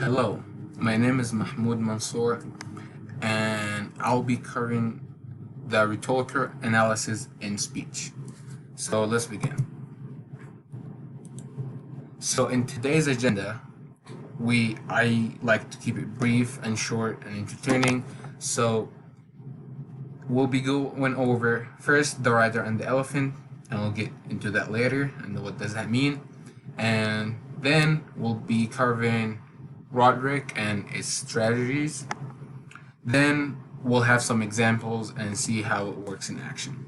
Hello, my name is Mahmoud Mansour, and I'll be covering the rhetorical analysis in speech. So let's begin. So in today's agenda, I like to keep it brief and short and entertaining. So we'll be going over first the rider and the elephant, and we'll get into that later and what does that mean. And then we'll be covering Roderick and its strategies. Then we'll have some examples and see how it works in action.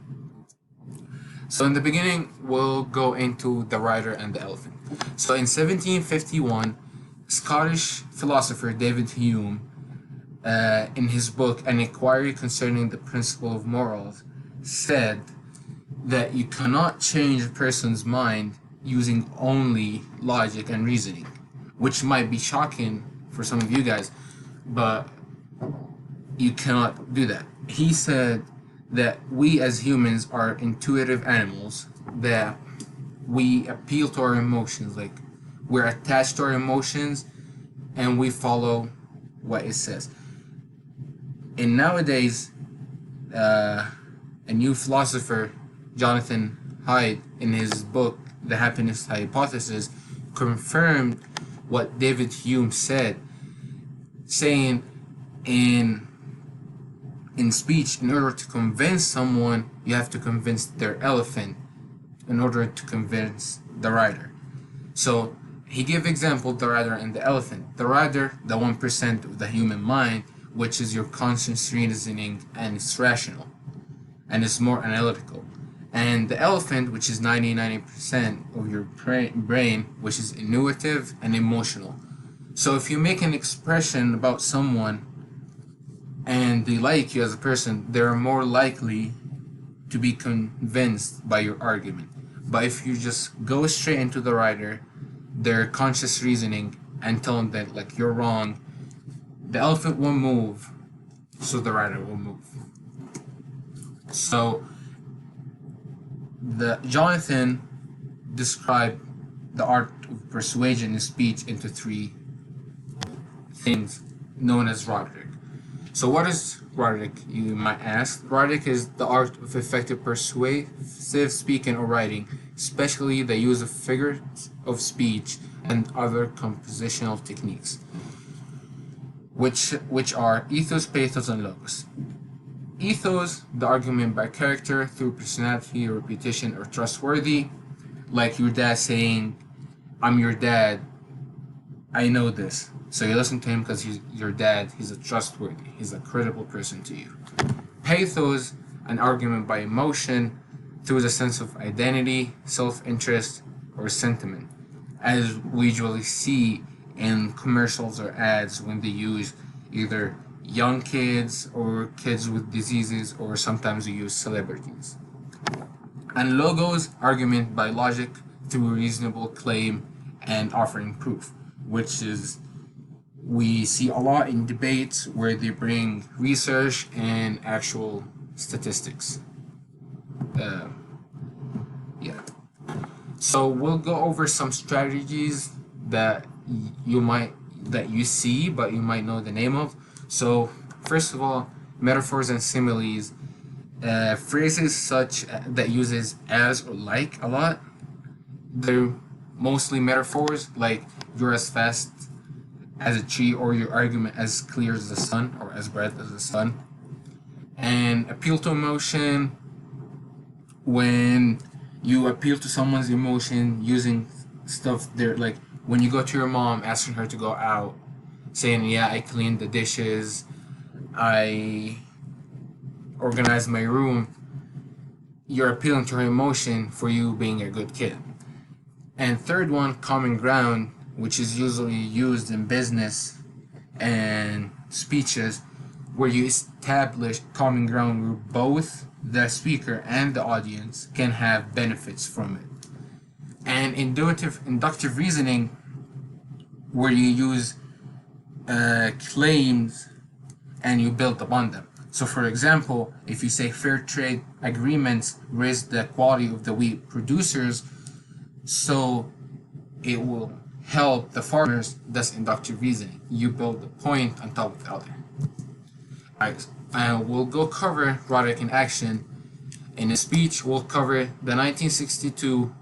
So in the beginning, we'll go into the rider and the elephant. So in 1751, Scottish philosopher David Hume, in his book An Inquiry Concerning the Principle of Morals, said that you cannot change a person's mind using only logic and reasoning, which might be shocking for some of you guys, but you cannot do that. He said that we as humans are intuitive animals, that we appeal to our emotions, like we're attached to our emotions and we follow what it says. And nowadays, a new philosopher, Jonathan Haidt, in his book The Happiness Hypothesis, confirmed what David Hume said, saying in speech, in order to convince someone, you have to convince their elephant in order to convince the rider. So he gave example the rider and the elephant. The rider, the 1% of the human mind, which is your conscious reasoning, and it's rational and it's more analytical. And the elephant, which is 99% of your brain, which is intuitive and emotional. So if you make an expression about someone and they like you as a person, they're more likely to be convinced by your argument. But if you just go straight into the rider, their conscious reasoning, and tell them that like you're wrong, the elephant won't move, so the rider will move. So Jonathan described the art of persuasion in speech into three things known as Roderick. So what is Roderick, you might ask? Roderick is the art of effective persuasive speaking or writing, especially the use of figures of speech and other compositional techniques, which are ethos, pathos, and logos. Ethos, the argument by character through personality, reputation, or trustworthy, like your dad saying, "I'm your dad, I know this." So you listen to him because he's your dad, he's a trustworthy, he's a credible person to you. Pathos, an argument by emotion through the sense of identity, self-interest, or sentiment, as we usually see in commercials or ads when they use either young kids or kids with diseases, or sometimes we use celebrities. And logos, argument by logic through reasonable claim and offering proof, which is we see a lot in debates where they bring research and actual statistics. So we'll go over some strategies that you see but you might know the name of. So first of all, metaphors and similes, phrases such that uses as or like a lot. They're mostly metaphors, like you're as fast as a tree, or your argument as clear as the sun, or as bright as the sun. And appeal to emotion, when you appeal to someone's emotion using stuff there, like when you go to your mom asking her to go out, saying, "Yeah, I cleaned the dishes, I organized my room," you're appealing to her emotion for you being a good kid. And third one, common ground, which is usually used in business and speeches, where you establish common ground where both the speaker and the audience can have benefits from it. And inductive reasoning, where you use claims and you build upon them. So for example, if you say fair trade agreements raise the quality of the wheat producers, so it will help the farmers, that's inductive reasoning. You build the point on top of the other. Alright, and we'll go cover rhetoric in action. In a speech, we'll cover the 1962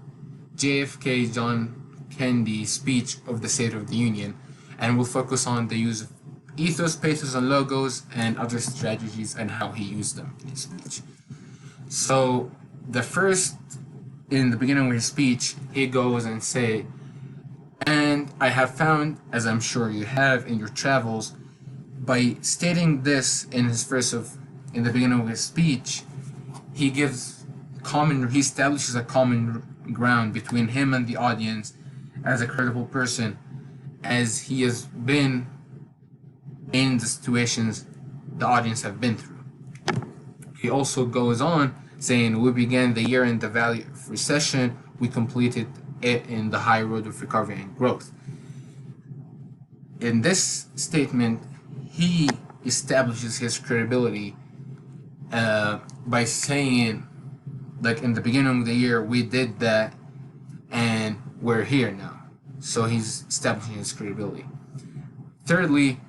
JFK John Kennedy speech of the State of the Union, and we'll focus on the use of ethos, pathos, and logos, and other strategies and how he used them in his speech. So, in the beginning of his speech, he goes and say, and I have found, as I'm sure you have in your travels, by stating this in the beginning of his speech, he establishes a common ground between him and the audience as a credible person, as he has been in the situations the audience have been through. He also goes on saying, we began the year in the valley of recession, we completed it in the high road of recovery and growth. In this statement, he establishes his credibility by saying, like, in the beginning of the year we did that and we're here now. So he's establishing his credibility. Thirdly,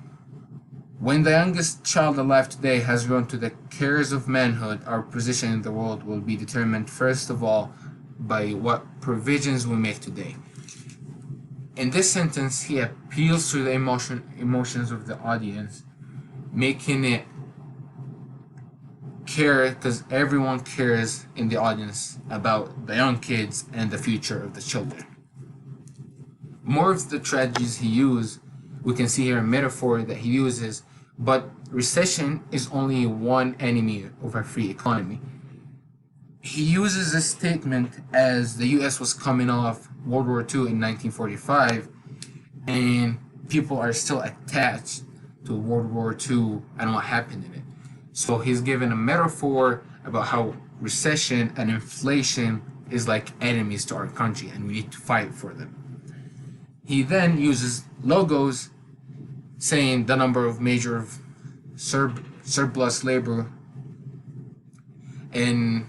when the youngest child alive today has grown to the cares of manhood, our position in the world will be determined first of all by what provisions we make today. In this sentence, he appeals to the emotions of the audience, making it care, because everyone cares in the audience about the young kids and the future of the children. More of the strategies he used, we can see here a metaphor that he uses, but recession is only one enemy of a free economy. He uses this statement as the US was coming off World War II in 1945, and people are still attached to World War II and what happened in it. So he's given a metaphor about how recession and inflation is like enemies to our country and we need to fight for them. He then uses logos, saying the number of major surplus labor in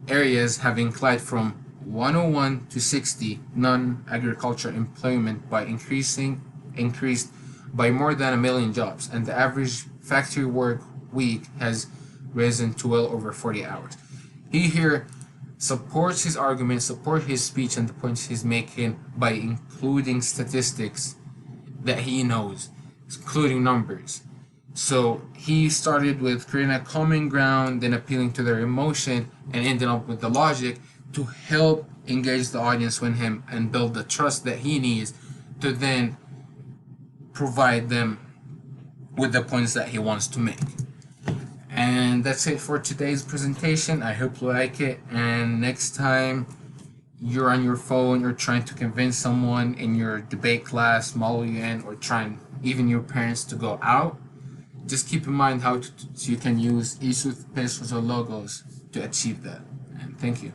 areas have inclined from 101 to 60 non-agriculture employment by increased by more than 1 million jobs, and the average factory work week has risen to well over 40 hours. He here supports his argument, supports his speech and the points he's making by including statistics that he knows, including numbers. So he started with creating a common ground, then appealing to their emotion, and ending up with the logic to help engage the audience with him and build the trust that he needs to then provide them with the points that he wants to make. And that's it for today's presentation. I hope you like it, and next time you're on your phone, you're trying to convince someone in your debate class, model you in, or trying even your parents to go out, just keep in mind how you can use ethos, pathos, or logos to achieve that. And thank you.